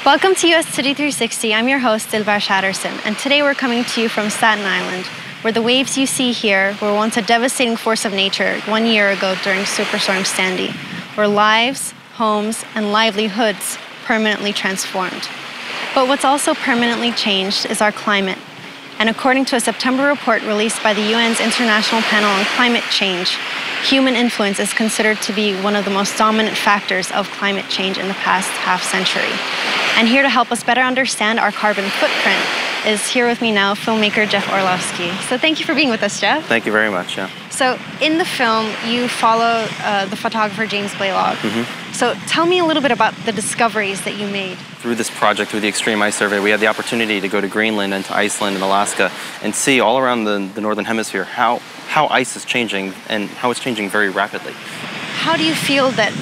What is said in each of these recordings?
Welcome to USTC360. I'm your host, Dilbar Shatterson, and today we're coming to you from Staten Island, where the waves you see here were once a devastating force of nature 1 year ago during Superstorm Sandy, where lives, homes, and livelihoods permanently transformed. But what's also permanently changed is our climate. And according to a September report released by the UN's International Panel on Climate Change, human influence is considered to be one of the most dominant factors of climate change in the past half-century. And here to help us better understand our carbon footprint is here with me now filmmaker Jeff Orlowski. So thank you for being with us, Jeff. Thank you very much, yeah. So in the film, you follow the photographer James Blaylock. So tell me a little bit about the discoveries that you made. Through this project, through the Extreme Ice Survey, we had the opportunity to go to Greenland and to Iceland and Alaska and see all around the Northern Hemisphere how ice is changing and how it's changing very rapidly. How do you feel that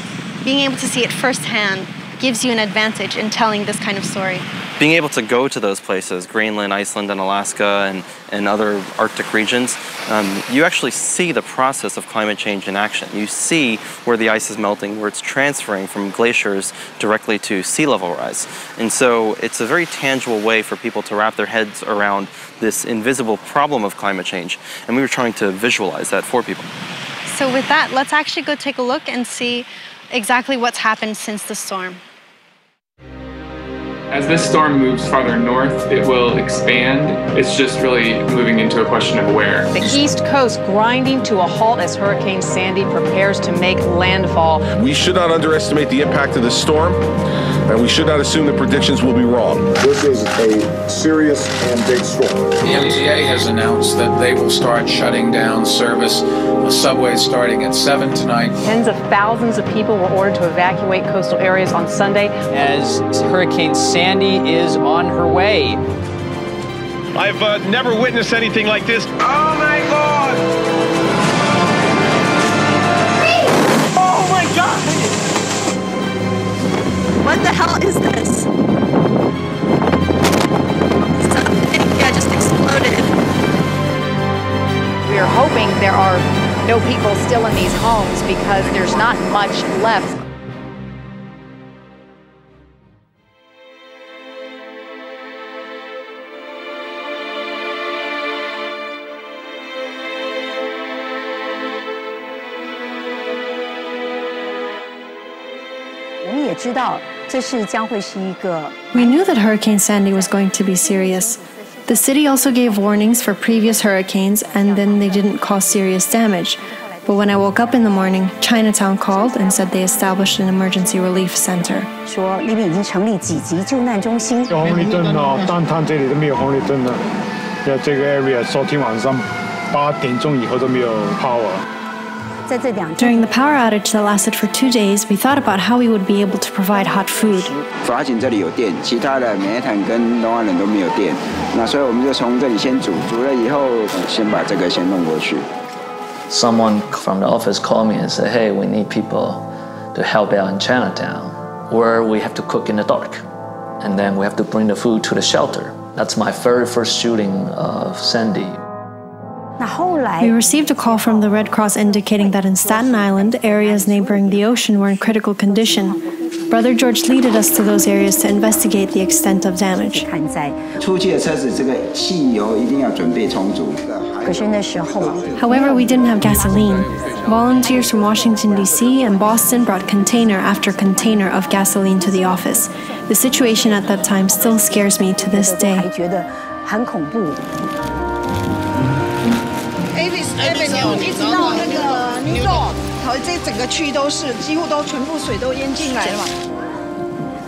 being able to see it firsthand gives you an advantage in telling this kind of story? Being able to go to those places, Greenland, Iceland, and Alaska, and other Arctic regions, you actually see the process of climate change in action. You see where the ice is melting, where it's transferring from glaciers directly to sea level rise. And so it's a very tangible way for people to wrap their heads around this invisible problem of climate change. And we were trying to visualize that for people. So with that, let's actually go take a look and see exactly what's happened since the storm. As this storm moves farther north, it will expand. It's just really moving into a question of where. The East Coast grinding to a halt as Hurricane Sandy prepares to make landfall. We should not underestimate the impact of this storm, and we should not assume the predictions will be wrong. This is a serious and big storm. The MTA has announced that they will start shutting down service. The subway starting at 7 tonight. Tens of thousands of people were ordered to evacuate coastal areas on Sunday as Hurricane Sandy is on her way. I've never witnessed anything like this. Oh my God! Oh my God! What the hell is this? Something just exploded. We are hoping there are no people still in these homes because there's not much left. We knew that Hurricane Sandy was going to be serious. The city also gave warnings for previous hurricanes, and then they didn't cause serious damage. But when I woke up in the morning, Chinatown called and said they established an emergency relief center. 说那边已经成立几级救难中心。有红绿灯哦，但它这里都没有红绿灯的。这个 area 昨天晚上8点钟以后都没有 power。 During the power outage that lasted for 2 days, we thought about how we would be able to provide hot food. 法警这里有电，其他的美坦跟东岸人都没有电，那所以我们就从这里先煮了以后，先把这个先弄过去。 Someone from the office called me and said, "Hey, we need people to help out in Chinatown, where we have to cook in the dark, and then we have to bring the food to the shelter." That's my very first shooting of Sandy. We received a call from the Red Cross indicating that in Staten Island, areas neighboring the ocean were in critical condition. Brother George leaded us to those areas to investigate the extent of damage. 出去的车子这个汽油一定要准备充足。 However, we didn't have gasoline. Volunteers from Washington, D.C. and Boston brought container after container of gasoline to the office. The situation at that time still scares me to this day. Avenue 一直到那个New York，这整个区都是，几乎都全部水都淹进来了嘛。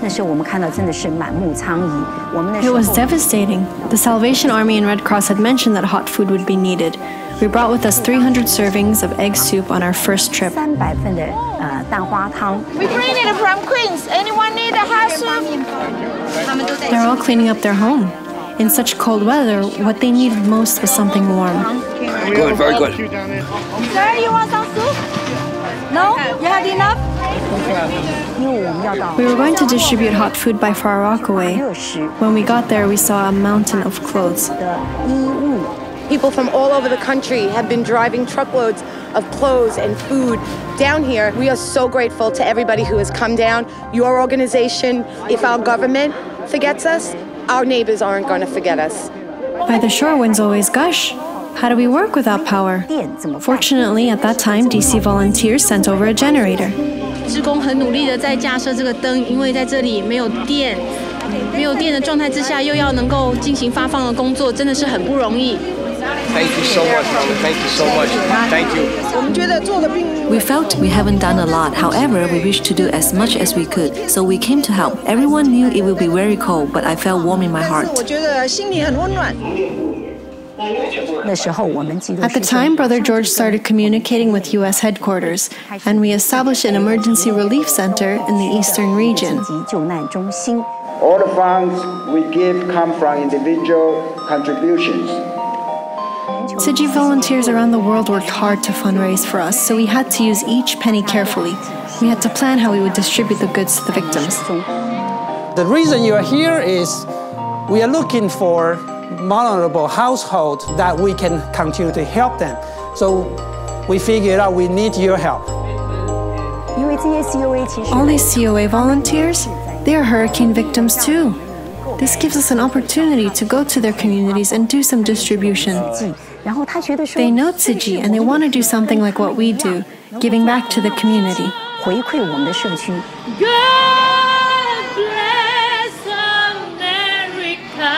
那时候我们看到真的是满目疮痍。我们那时候 It was devastating. The Salvation Army and Red Cross had mentioned that hot food would be needed. We brought with us 300 servings of egg soup on our first trip. 300份的蛋花汤。We bring it from Queens. Anyone need a hot soup? They're all cleaning up their home. In such cold weather, what they needed most was something warm. Good, very good. Sir, you want some soup? No? You had enough? We were going to distribute hot food by Far Rockaway. When we got there, we saw a mountain of clothes. People from all over the country have been driving truckloads of clothes and food down here. We are so grateful to everybody who has come down. Your organization, if our government forgets us, our neighbors aren't going to forget us. By the shore, winds always gush. How do we work without power? Fortunately, at that time, DC volunteers sent over a generator. 志工很努力的在架设这个灯，因为在这里没有电的状态之下，又要能够进行发放的工作，真的是很不容易。Thank you so much, Mama. Thank you so much. Thank you. We felt we haven't done a lot. However, we wished to do as much as we could. So we came to help. Everyone knew it would be very cold, but I felt warm in my heart. At the time, Brother George started communicating with U.S. headquarters, and we established an emergency relief center in the eastern region. All the funds we give come from individual contributions. Tsuji volunteers around the world worked hard to fundraise for us, so we had to use each penny carefully. We had to plan how we would distribute the goods to the victims. The reason you are here is we are looking for vulnerable households that we can continue to help them. So we figured out we need your help. All these COA volunteers, they are hurricane victims too. This gives us an opportunity to go to their communities and do some distribution. They know Tsuji and they want to do something like what we do, giving back to the community. God bless America,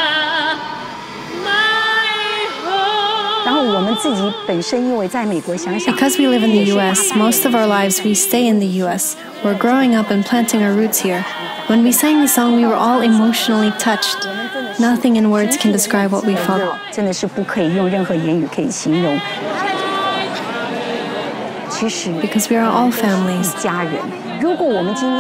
my home. Because we live in the US, most of our lives we stay in the US. We're growing up and planting our roots here. When we sang the song, we were all emotionally touched. Nothing in words can describe what we felt. Because we are all families.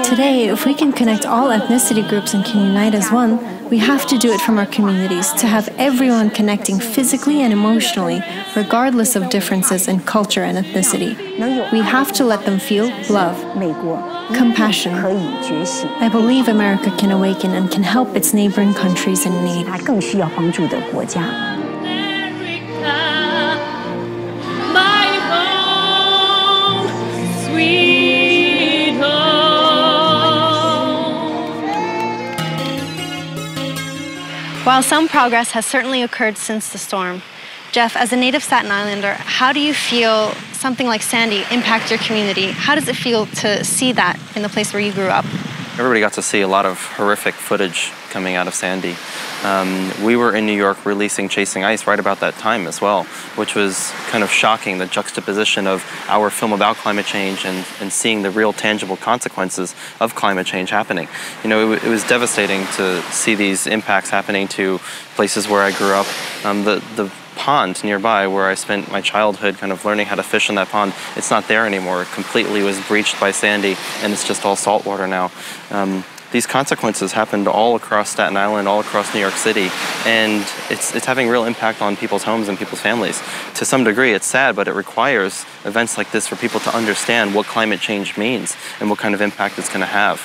Today, if we can connect all ethnicity groups and can unite as one, we have to do it from our communities to have everyone connecting physically and emotionally, regardless of differences in culture and ethnicity. We have to let them feel love, compassion. I believe America can awaken and can help its neighboring countries in need. While some progress has certainly occurred since the storm, Jeff, as a native Staten Islander, how do you feel something like Sandy impact your community? How does it feel to see that in the place where you grew up? Everybody got to see a lot of horrific footage coming out of Sandy. We were in New York releasing Chasing Ice right about that time as well, which was kind of shocking, the juxtaposition of our film about climate change and seeing the real tangible consequences of climate change happening. You know, it was devastating to see these impacts happening to places where I grew up. The pond nearby where I spent my childhood kind of learning how to fish in that pond, it's not there anymore. It completely was breached by Sandy and it's just all salt water now. These consequences happened all across Staten Island, all across New York City, and it's having real impact on people's homes and people's families. To some degree, it's sad, but it requires events like this for people to understand what climate change means and what kind of impact it's going to have.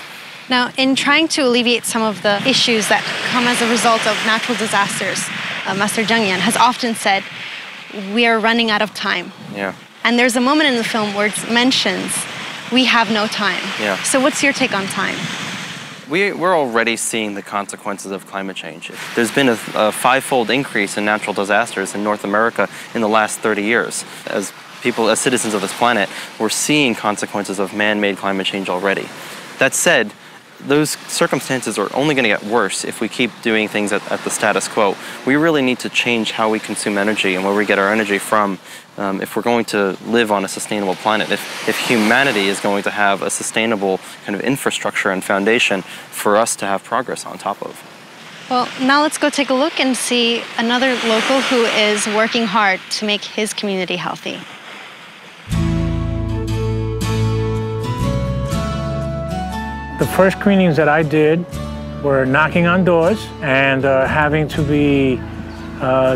Now, in trying to alleviate some of the issues that come as a result of natural disasters, Master Jung Yan has often said, we are running out of time. Yeah. And there's a moment in the film where it mentions, we have no time. Yeah. So what's your take on time? We're already seeing the consequences of climate change. There's been a five-fold increase in natural disasters in North America in the last 30 years. As people, as citizens of this planet, we're seeing consequences of man-made climate change already. That said, those circumstances are only going to get worse if we keep doing things at the status quo. We really need to change how we consume energy and where we get our energy from if we're going to live on a sustainable planet. If humanity is going to have a sustainable kind of infrastructure and foundation for us to have progress on top of. Well, now let's go take a look and see another local who is working hard to make his community healthy. The first screenings that I did were knocking on doors and having to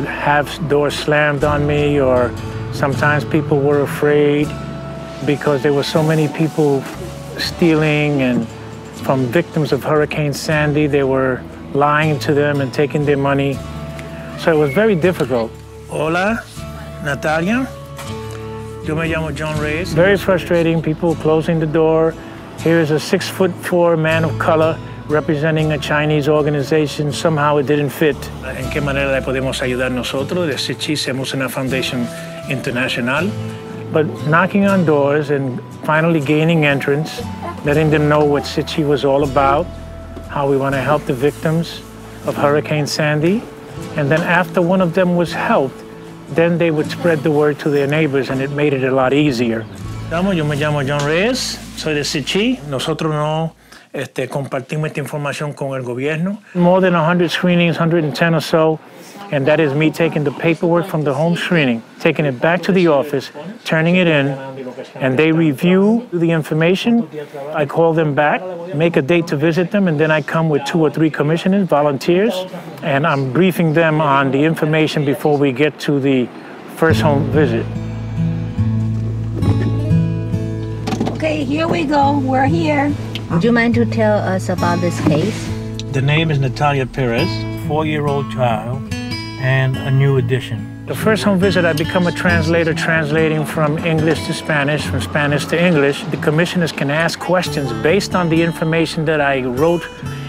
have doors slammed on me, or sometimes people were afraid because there were so many people stealing, and from victims of Hurricane Sandy, they were lying to them and taking their money. So it was very difficult. Hola, Natalia. Yo me llamo John Reyes. Very frustrating, people closing the door. Here is a 6'4" man of color representing a Chinese organization. Somehow it didn't fit. ¿En qué manera le podemos ayudar nosotros? De Sichi somos una foundation internacional. But knocking on doors and finally gaining entrance, letting them know what Sichi was all about, how we want to help the victims of Hurricane Sandy. And then after one of them was helped, then they would spread the word to their neighbors, and it made it a lot easier. Yo me llamo John Reyes, soy de Sichi. Nosotros no compartimos esta información con el gobierno. More than 100 screenings, 110 or so, and that is me taking the paperwork from the home screening, taking it back to the office, turning it in, and they review the information. I call them back, make a date to visit them, and then I come with 2 or 3 commissioners, volunteers, and I'm briefing them on the information before we get to the first home visit. Okay, here we go. We're here. Would you mind to tell us about this case? The name is Natalia Perez, 4-year-old child, and a new addition. The first home visit, I become a translator, translating from English to Spanish, from Spanish to English. The commissioners can ask questions based on the information that I wrote,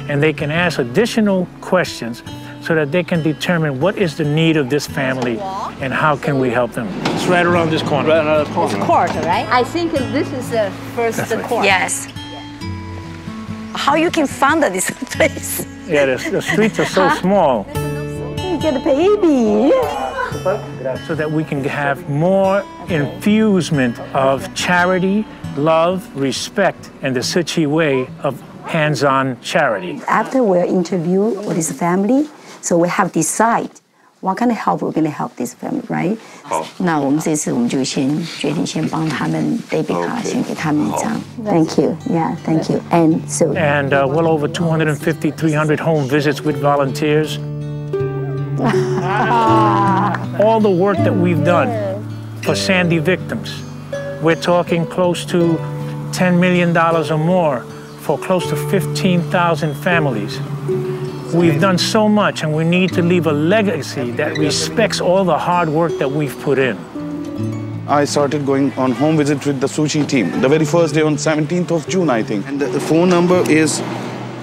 and they can ask additional questions so that they can determine what is the need of this family and how can we help them. It's right around this corner. Right around the corner. It's court, right? I think this is the first court. Yes. How you can find this place? Yeah, the streets are so small. You get a baby. So that we can have more infusement of charity, love, respect, and the Sichi way of hands-on charity. After we interview with this family, so we have decide what kind of help we're going to help this family, right? 那我们这次我们就先决定先帮他们 debit card 先给他们一张。Thank you, yeah, thank you. And well over 250, 300 home visits with volunteers. All the work that we've done for Sandy victims. We're talking close to $10 million or more for close to 15,000 families. We've done so much, and we need to leave a legacy that respects all the hard work that we've put in. I started going on home visit with the Suchi team. The very first day on 17th of June, I think. And the phone number is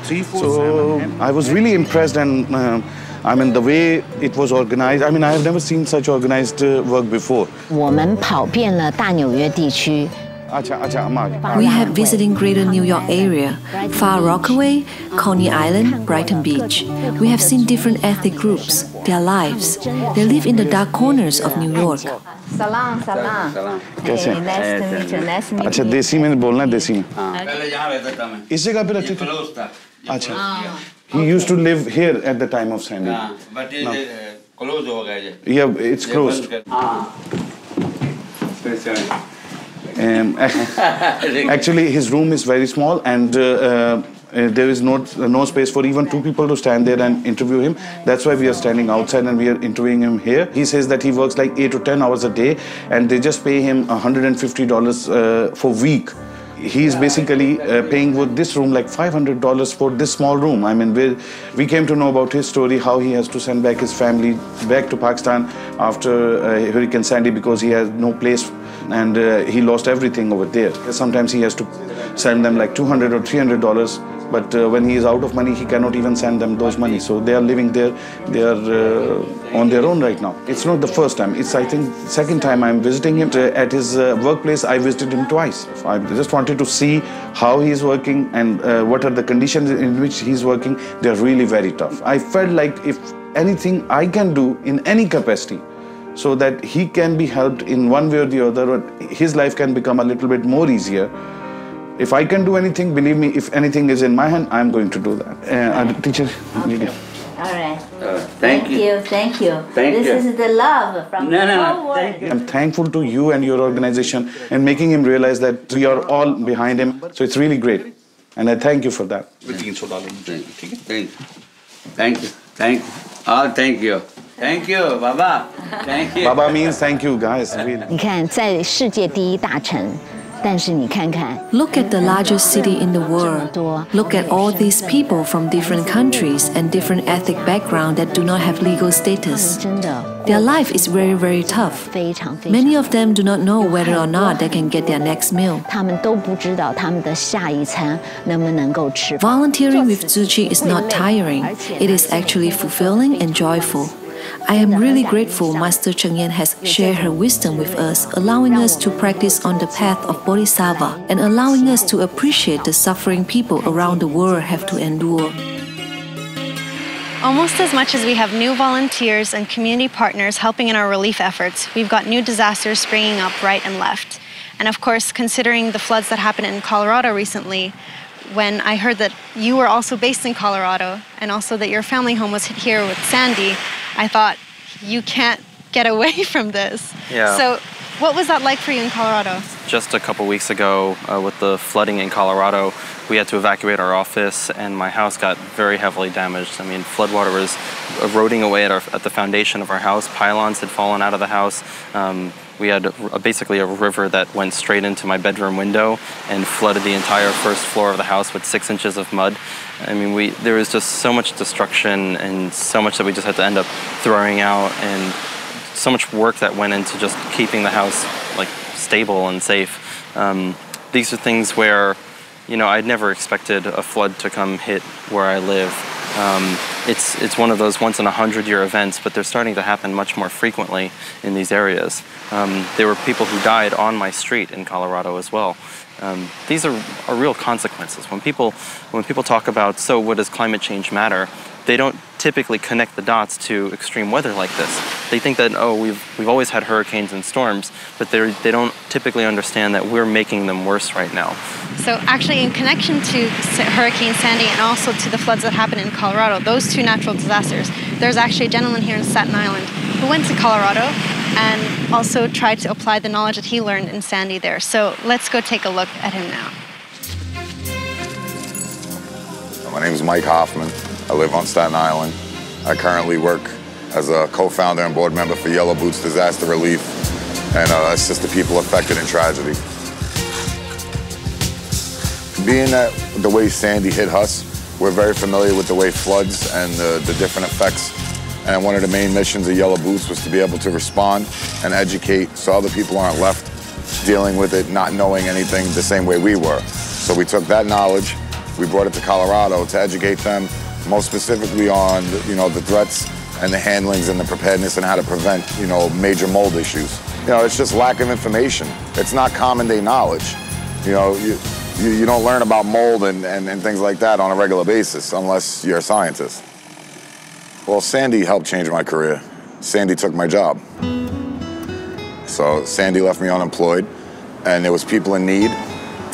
347. So I was really impressed, and I mean, the way it was organized, I mean, I have never seen such organized work before. 我们跑遍了大纽约地区。 We have visited Greater New York area, Far Rockaway, Coney Island, Brighton Beach. We have seen different ethnic groups, their lives. They live in the dark corners of New York. Salam, salam. कैसे? Nice to meet you. Nice to meet you. अच्छा देसी में बोलना है देसी में. इस जगह पे रहते थे. अच्छा. He used to live here at the time of Sandy. But it's closed हो गया. Yeah, it's closed. Actually, his room is very small, and there is no space for even 2 people to stand there and interview him. That's why we are standing outside and we are interviewing him here. He says that he works like 8 to 10 hours a day, and they just pay him $150 for week. He's basically paying with this room like $500 for this small room. I mean, we came to know about his story, how he has to send back his family back to Pakistan after Hurricane Sandy because he has no place, and he lost everything over there. Sometimes he has to send them like $200 or $300, but when he is out of money, he cannot even send them those money. So they are living there, they are on their own right now. It's not the first time, it's I think second time I'm visiting him. At his workplace, I visited him twice. I just wanted to see how he's working and what are the conditions in which he's working. They're really very tough. I felt like if anything I can do in any capacity so that he can be helped in one way or the other, or his life can become a little bit more easier. If I can do anything, believe me, if anything is in my hand, I'm going to do that. Teacher, okay. All right. Thank you. Thank you. This is the love from the whole world. I'm thankful to you and your organization and making him realize that we are all behind him. So it's really great. And I thank you for that. Thank you. Thank you. Thank you. Oh, thank you. Thank you, Baba. Thank you. Baba means thank you, guys. Really. 你看，在世界第一大城 Look at the largest city in the world. Look at all these people from different countries and different ethnic backgrounds that do not have legal status. Their life is very, very tough. Many of them do not know whether or not they can get their next meal. Volunteering with Tzu Chi is not tiring. It is actually fulfilling and joyful. I am really grateful Master Cheng Yen has shared her wisdom with us, allowing us to practice on the path of Bodhisattva and allowing us to appreciate the suffering people around the world have to endure. Almost as much as we have new volunteers and community partners helping in our relief efforts, we've got new disasters springing up right and left. And of course, considering the floods that happened in Colorado recently, when I heard that you were also based in Colorado and also that your family home was hit here with Sandy, I thought, you can't get away from this. Yeah. So what was that like for you in Colorado? Just a couple weeks ago, with the flooding in Colorado, we had to evacuate our office and my house got very heavily damaged. I mean, floodwater was eroding away at the foundation of our house. Pylons had fallen out of the house. We had basically a river that went straight into my bedroom window and flooded the entire first floor of the house with 6 inches of mud. I mean, there was just so much destruction and so much that we just had to end up throwing out, and so much work that went into just keeping the house like stable and safe. These are things where, you know, I'd never expected a flood to come hit where I live. It's one of those once in 100-year events, but they're starting to happen much more frequently in these areas. There were people who died on my street in Colorado as well. These are real consequences. When people talk about, so what does climate change matter, they don't typically connect the dots to extreme weather like this. They think that, oh, we've always had hurricanes and storms, but they don't typically understand that we're making them worse right now. So actually, in connection to Hurricane Sandy and also to the floods that happened in Colorado, those two natural disasters, there's actually a gentleman here in Staten Island who went to Colorado and also tried to apply the knowledge that he learned in Sandy there. So let's go take a look at him now. My name is Mike Hoffman. I live on Staten Island. I currently work as a co-founder and board member for Yellow Boots Disaster Relief and assist the people affected in tragedy. Being that the way Sandy hit us, we're very familiar with the way floods and the different effects. And one of the main missions of Yellow Boots was to be able to respond and educate so other people aren't left dealing with it, not knowing anything the same way we were. So we took that knowledge, we brought it to Colorado to educate them, most specifically on the threats and the handlings and the preparedness and how to prevent major mold issues. It's just lack of information. It's not common day knowledge. You don't learn about mold and things like that on a regular basis unless you're a scientist. Well, Sandy helped change my career. Sandy took my job. So Sandy left me unemployed, and there was people in need.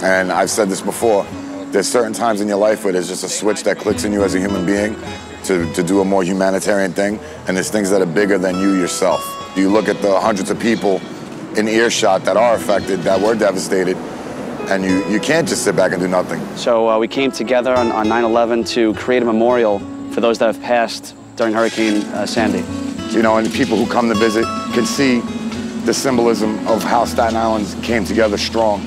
And I've said this before, there's certain times in your life where there's just a switch that clicks in you as a human being to do a more humanitarian thing, and there's things that are bigger than you yourself. You look at the hundreds of people in earshot that are affected, that were devastated, and you can't just sit back and do nothing. So we came together on 9/11 to create a memorial for those that have passed during Hurricane Sandy. And people who come to visit can see the symbolism of how Staten Island came together strong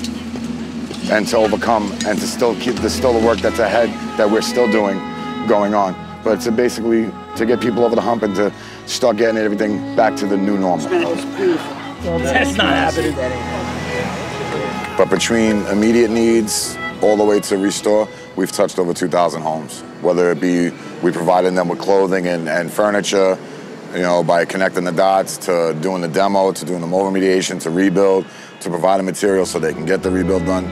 and to overcome and to still keep the work that's ahead that we're still doing going on. But to basically to get people over the hump and to start getting everything back to the new normal. That's not happening. But between immediate needs all the way to restore, we've touched over 2,000 homes. Whether it be we provided them with clothing and furniture, by connecting the dots, to doing the demo, to doing the mold remediation, to rebuild, to providing materials so they can get the rebuild done.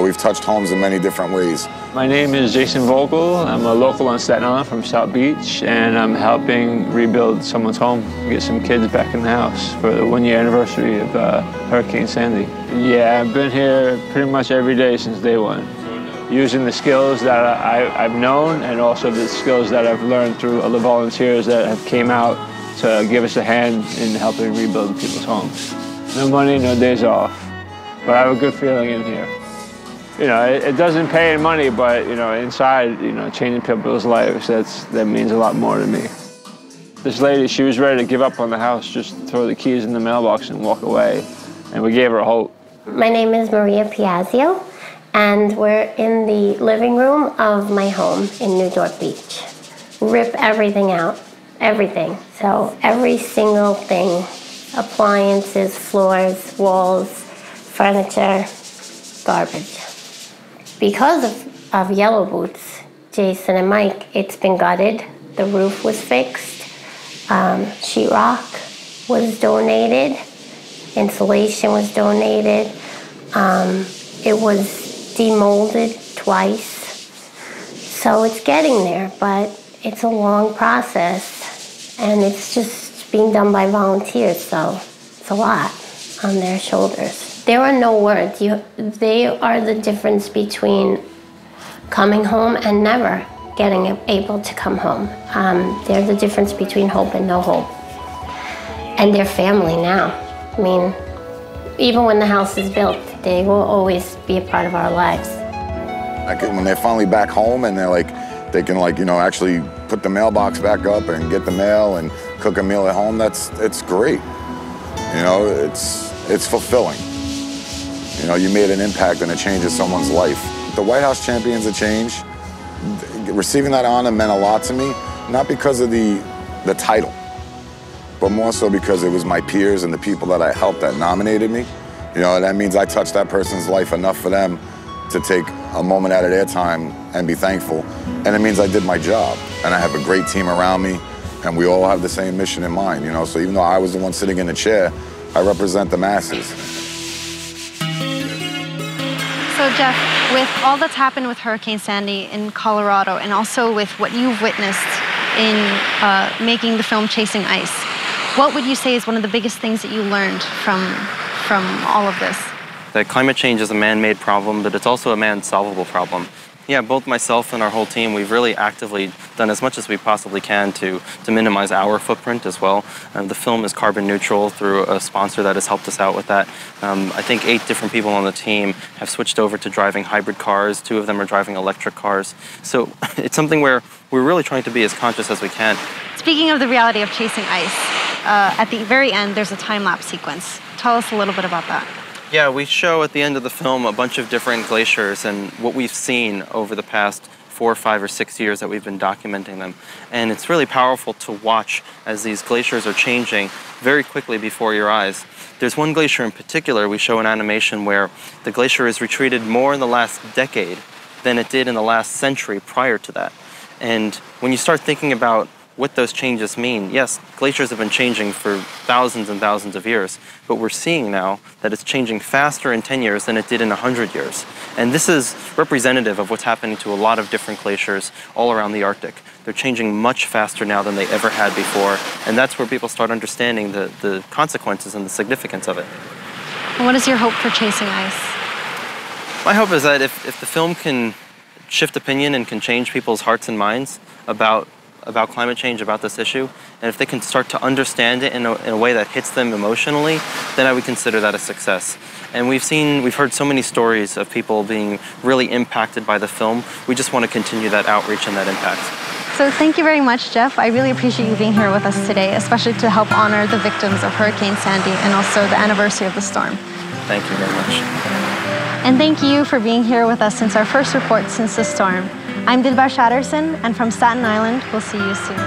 We've touched homes in many different ways. My name is Jason Vogel. I'm a local on Staten Island from South Beach, and I'm helping rebuild someone's home, get some kids back in the house for the 1-year anniversary of Hurricane Sandy. Yeah, I've been here pretty much every day since day one, using the skills that I've known and also the skills that I've learned through other volunteers that have came out to give us a hand in helping rebuild people's homes. No money, no days off, but I have a good feeling in here. It doesn't pay in money, but inside, changing people's lives, that means a lot more to me. This lady, she was ready to give up on the house, just throw the keys in the mailbox and walk away, and we gave her hope. My name is Maria Piaggio, and we're in the living room of my home in Newport Beach. Rip everything out, everything. So every single thing, appliances, floors, walls, furniture, garbage. Because of Yellow Boots, Jason and Mike, it's been gutted. The roof was fixed. Sheetrock was donated. Insulation was donated. It was demolded twice. So it's getting there, but it's a long process, and it's just being done by volunteers, so it's a lot on their shoulders. There are no words. They are the difference between coming home and never getting able to come home. They're the difference between hope and no hope. And they're family now. I mean, even when the house is built, they will always be a part of our lives. Like when they're finally back home and they're like, they can actually put the mailbox back up and get the mail and cook a meal at home, it's great. It's fulfilling. You made an impact and it changes someone's life. The White House Champions of Change, receiving that honor meant a lot to me, not because of the title, but more so because it was my peers and the people that I helped that nominated me. That means I touched that person's life enough for them to take a moment out of their time and be thankful. And it means I did my job. And I have a great team around me, and we all have the same mission in mind, So even though I was the one sitting in the chair, I represent the masses. So Jeff, with all that's happened with Hurricane Sandy in Colorado, and also with what you've witnessed in making the film Chasing Ice, what would you say is one of the biggest things that you learned from all of this? That climate change is a man-made problem, but it's also a man-solvable problem. Yeah, both myself and our whole team, we've really actively done as much as we possibly can to minimize our footprint as well. The film is carbon neutral through a sponsor that has helped us out with that. I think 8 different people on the team have switched over to driving hybrid cars. 2 of them are driving electric cars. So it's something where we're really trying to be as conscious as we can. Speaking of the reality of Chasing Ice, at the very end, there's a time-lapse sequence. Tell us a little bit about that. Yeah, we show at the end of the film a bunch of different glaciers and what we've seen over the past 4, 5, or 6 years that we've been documenting them. And it's really powerful to watch as these glaciers are changing very quickly before your eyes. There's one glacier in particular, we show an animation where the glacier has retreated more in the last decade than it did in the last century prior to that. And when you start thinking about what those changes mean, yes, glaciers have been changing for thousands and thousands of years, but we're seeing now that it's changing faster in 10 years than it did in 100 years. And this is representative of what's happening to a lot of different glaciers all around the Arctic. They're changing much faster now than they ever had before, and that's where people start understanding the consequences and the significance of it. What is your hope for Chasing Ice? My hope is that if the film can shift opinion and can change people's hearts and minds about climate change, about this issue, and if they can start to understand it in a way that hits them emotionally, then I would consider that a success. And we've heard so many stories of people being really impacted by the film. We just want to continue that outreach and that impact. So thank you very much, Jeff. I really appreciate you being here with us today, especially to help honor the victims of Hurricane Sandy and also the anniversary of the storm. Thank you very much. And thank you for being here with us since our first report since the storm. I'm Dilbar Shatterson, and from Staten Island, we'll see you soon.